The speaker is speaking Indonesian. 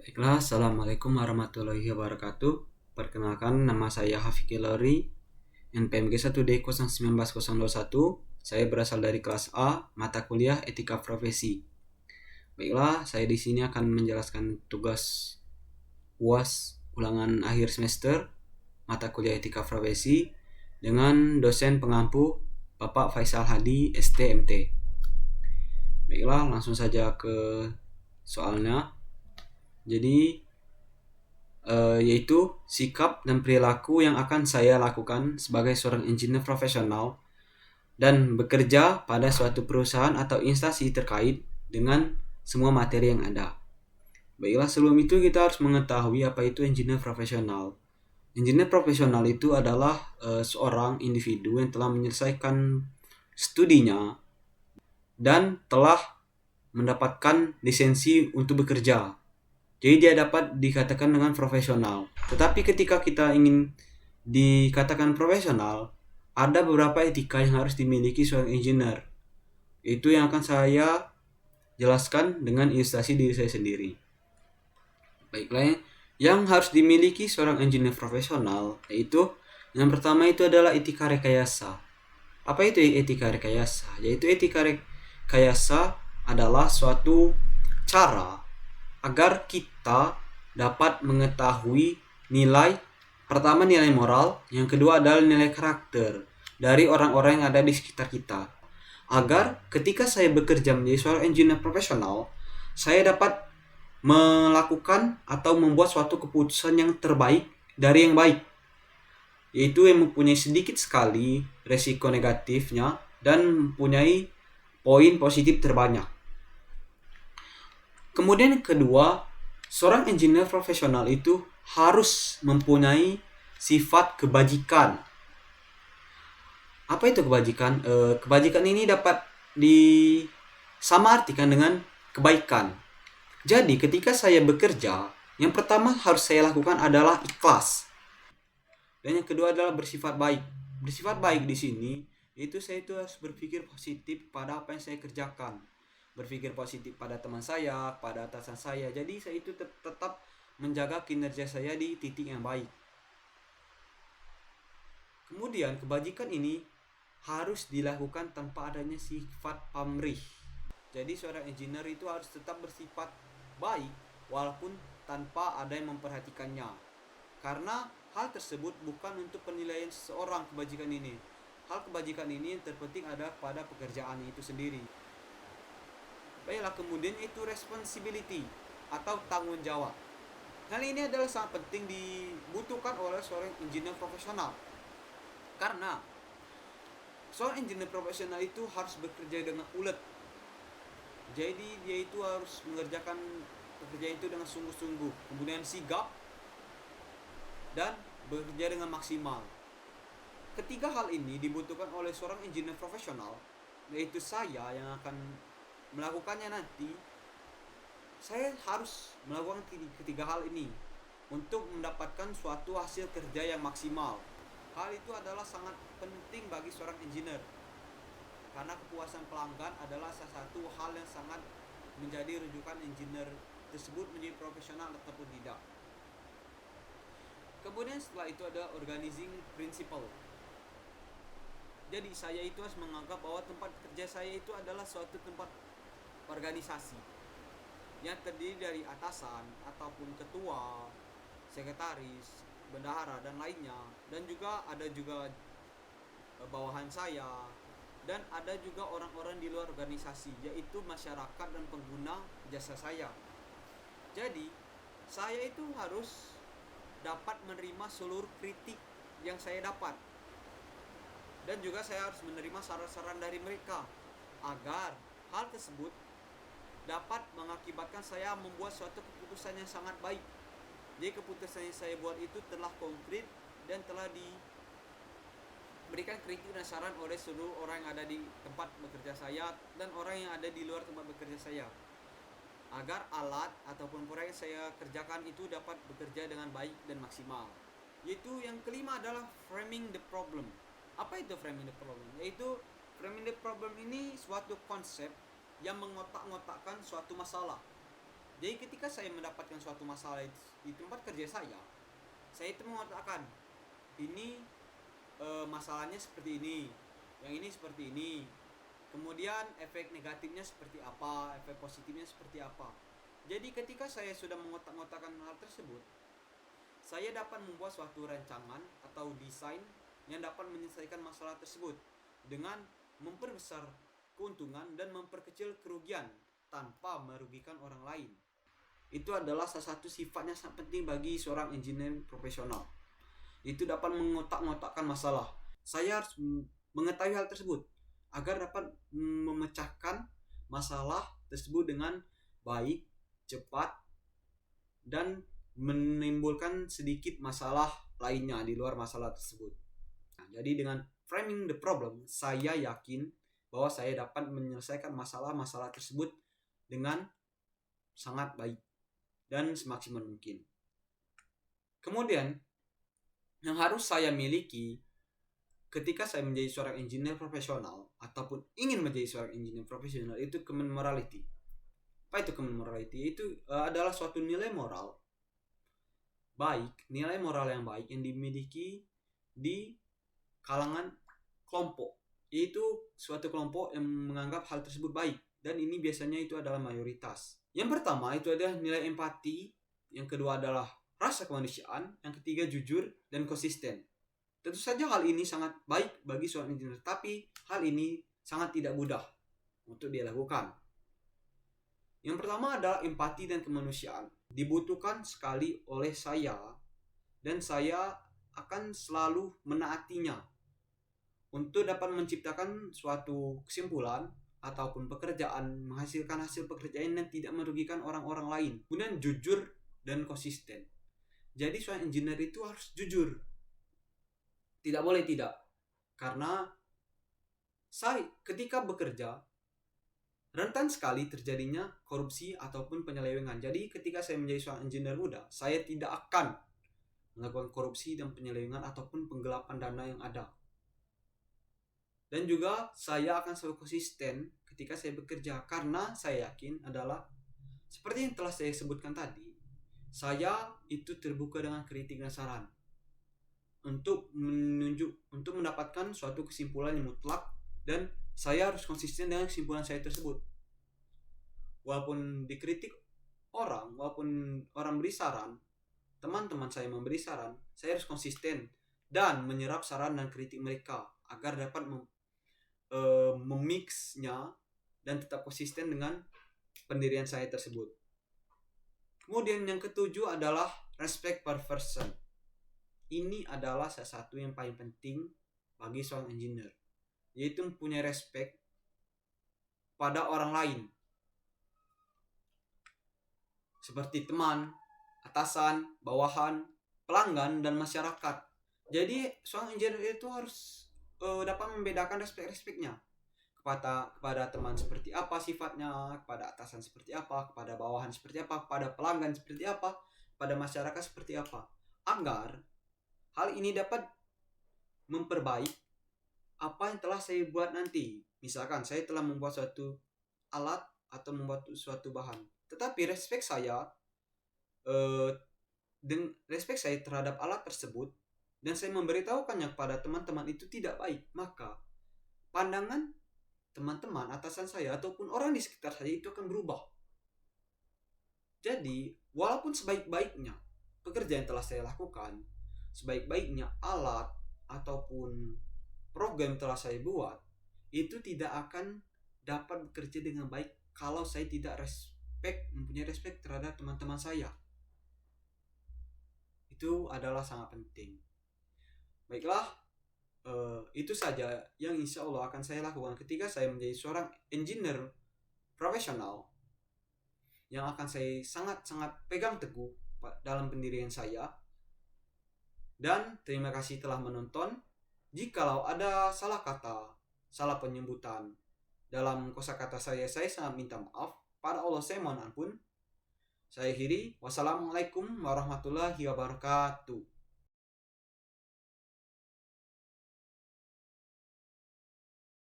Baiklah, Assalamualaikum warahmatullahi wabarakatuh. Perkenalkan, nama saya Hafiq Ilori, NPMG 1D019021. Saya berasal dari kelas A, mata kuliah Etika Profesi. Baiklah, saya di sini akan menjelaskan tugas UAS ulangan akhir semester mata kuliah Etika Profesi dengan dosen pengampu Bapak Faisal Hadi, STMT. Baiklah, langsung saja ke soalnya. Jadi, yaitu sikap dan perilaku yang akan saya lakukan sebagai seorang engineer profesional dan bekerja pada suatu perusahaan atau instansi terkait dengan semua materi yang ada. Baiklah, sebelum itu kita harus mengetahui apa itu engineer profesional. Engineer profesional itu adalah seorang individu yang telah menyelesaikan studinya dan telah mendapatkan lisensi untuk bekerja. Jadi dia dapat dikatakan dengan profesional. Tetapi ketika kita ingin dikatakan profesional, ada beberapa etika yang harus dimiliki seorang engineer. Itu yang akan saya jelaskan dengan ilustrasi diri saya sendiri. Baiklah, yang harus dimiliki seorang engineer profesional yaitu yang pertama itu adalah etika rekayasa. Apa itu etika rekayasa? Yaitu etika rekayasa adalah suatu cara agar kita dapat mengetahui nilai, pertama nilai moral, yang kedua adalah nilai karakter dari orang-orang yang ada di sekitar kita. Agar ketika saya bekerja menjadi seorang engineer profesional, saya dapat melakukan atau membuat suatu keputusan yang terbaik dari yang baik, yaitu yang mempunyai sedikit sekali resiko negatifnya dan mempunyai poin positif terbanyak. Kemudian yang kedua, seorang engineer profesional itu harus mempunyai sifat kebajikan. Apa itu kebajikan? Kebajikan ini dapat disamaartikan dengan kebaikan. Jadi ketika saya bekerja, yang pertama harus saya lakukan adalah ikhlas. Dan yang kedua adalah bersifat baik. Bersifat baik di sini, itu saya itu harus berpikir positif pada apa yang saya kerjakan. Berpikir positif pada teman saya, pada atasan saya. Jadi saya itu tetap menjaga kinerja saya di titik yang baik. Kemudian kebajikan ini harus dilakukan tanpa adanya sifat pamrih. Jadi seorang engineer itu harus tetap bersifat baik walaupun tanpa ada yang memperhatikannya. Karena hal tersebut bukan untuk penilaian seseorang kebajikan ini. Hal kebajikan ini yang terpenting ada pada pekerjaan itu sendiri. Baiklah, kemudian itu responsibility atau tanggung jawab. Hal ini adalah sangat penting dibutuhkan oleh seorang engineer profesional. Karena seorang engineer profesional itu harus bekerja dengan ulet. Jadi dia itu harus mengerjakan pekerjaan itu dengan sungguh-sungguh, kemudian sigap dan bekerja dengan maksimal. Ketiga hal ini dibutuhkan oleh seorang engineer profesional, yaitu saya yang akan melakukannya nanti. Saya harus melakukan ketiga hal ini untuk mendapatkan suatu hasil kerja yang maksimal. Hal itu adalah sangat penting bagi seorang engineer, karena kepuasan pelanggan adalah salah satu hal yang sangat menjadi rujukan engineer tersebut menjadi profesional ataupun tidak. Kemudian setelah itu ada organizing principle. Jadi saya itu harus menganggap bahwa tempat kerja saya itu adalah suatu tempat organisasi yang terdiri dari atasan ataupun ketua, sekretaris, bendahara dan lainnya, dan juga ada bawahan saya, dan ada juga orang-orang di luar organisasi, yaitu masyarakat dan pengguna jasa saya. Jadi saya itu harus dapat menerima seluruh kritik yang saya dapat, dan juga saya harus menerima saran-saran dari mereka agar hal tersebut dapat mengakibatkan saya membuat suatu keputusan yang sangat baik. Jadi keputusan yang saya buat itu telah konkret dan telah diberikan kritik dan saran oleh seluruh orang yang ada di tempat bekerja saya dan orang yang ada di luar tempat bekerja saya, agar alat ataupun proyek yang saya kerjakan itu dapat bekerja dengan baik dan maksimal. Yaitu yang kelima adalah framing the problem. Apa itu framing the problem? Yaitu framing the problem ini suatu konsep yang mengotak-ngotakkan suatu masalah. Jadi ketika saya mendapatkan suatu masalah di tempat kerja saya itu mengatakan ini masalahnya seperti ini, yang ini seperti ini, kemudian efek negatifnya seperti apa, efek positifnya seperti apa. Jadi ketika saya sudah mengotak-ngotakkan hal tersebut, saya dapat membuat suatu rancangan atau desain yang dapat menyelesaikan masalah tersebut dengan memperbesar keuntungan dan memperkecil kerugian tanpa merugikan orang lain. Itu adalah salah satu sifat yang sangat penting bagi seorang engineer profesional. Itu dapat mengotak-ngotakkan masalah. Saya harus mengetahui hal tersebut agar dapat memecahkan masalah tersebut dengan baik, cepat, dan menimbulkan sedikit masalah lainnya di luar masalah tersebut. Nah, jadi dengan framing the problem, saya yakin bahwa saya dapat menyelesaikan masalah-masalah tersebut dengan sangat baik dan semaksimal mungkin. Kemudian, yang harus saya miliki ketika saya menjadi seorang engineer profesional ataupun ingin menjadi seorang engineer profesional itu common morality. Apa itu common morality? Itu adalah suatu nilai moral baik, nilai moral yang baik yang dimiliki di kalangan kelompok. Yaitu suatu kelompok yang menganggap hal tersebut baik, dan ini biasanya itu adalah mayoritas. Yang pertama itu adalah nilai empati, yang kedua adalah rasa kemanusiaan, yang ketiga jujur dan konsisten. Tentu saja hal ini sangat baik bagi seorang engineer, tapi hal ini sangat tidak mudah untuk dilakukan. Yang pertama adalah empati dan kemanusiaan. Dibutuhkan sekali oleh saya, dan saya akan selalu menaatinya untuk dapat menciptakan suatu kesimpulan ataupun pekerjaan, menghasilkan hasil pekerjaan yang tidak merugikan orang-orang lain. Kemudian jujur dan konsisten. Jadi seorang engineer itu harus jujur. Tidak boleh tidak. Karena saya ketika bekerja rentan sekali terjadinya korupsi ataupun penyelewengan. Jadi ketika saya menjadi seorang engineer muda, saya tidak akan melakukan korupsi dan penyelewengan ataupun penggelapan dana yang ada. Dan juga saya akan selalu konsisten ketika saya bekerja, karena saya yakin adalah seperti yang telah saya sebutkan tadi, saya itu terbuka dengan kritik dan saran untuk mendapatkan suatu kesimpulan yang mutlak, dan saya harus konsisten dengan kesimpulan saya tersebut. Walaupun dikritik orang, walaupun orang beri saran, teman-teman saya memberi saran, saya harus konsisten dan menyerap saran dan kritik mereka agar dapat memixnya dan tetap konsisten dengan pendirian saya tersebut. Kemudian yang ketujuh adalah respect per person. Ini adalah salah satu yang paling penting bagi seorang engineer, yaitu mempunyai respect pada orang lain, seperti teman, atasan, bawahan, pelanggan, dan masyarakat. Jadi seorang engineer itu harus dapat membedakan respect-respectnya kepada teman seperti apa sifatnya, kepada atasan seperti apa, kepada bawahan seperti apa, kepada pelanggan seperti apa, pada masyarakat seperti apa, agar hal ini dapat memperbaik apa yang telah saya buat nanti. Misalkan saya telah membuat suatu alat atau membuat suatu bahan, tetapi respect saya terhadap alat tersebut dan saya memberitahukannya kepada teman-teman itu tidak baik, maka pandangan teman-teman, atasan saya, ataupun orang di sekitar saya itu akan berubah. Jadi, walaupun sebaik-baiknya pekerjaan yang telah saya lakukan, sebaik-baiknya alat ataupun program yang telah saya buat, itu tidak akan dapat bekerja dengan baik kalau saya tidak mempunyai respect terhadap teman-teman saya. Itu adalah sangat penting. Baiklah, itu saja yang insya Allah akan saya lakukan ketika saya menjadi seorang engineer profesional, yang akan saya sangat-sangat pegang teguh dalam pendirian saya. Dan terima kasih telah menonton. Jikalau ada salah kata, salah penyebutan dalam kosakata saya sangat minta maaf. Pada Allah saya mohon ampun. Saya akhiri. Wassalamualaikum warahmatullahi wabarakatuh.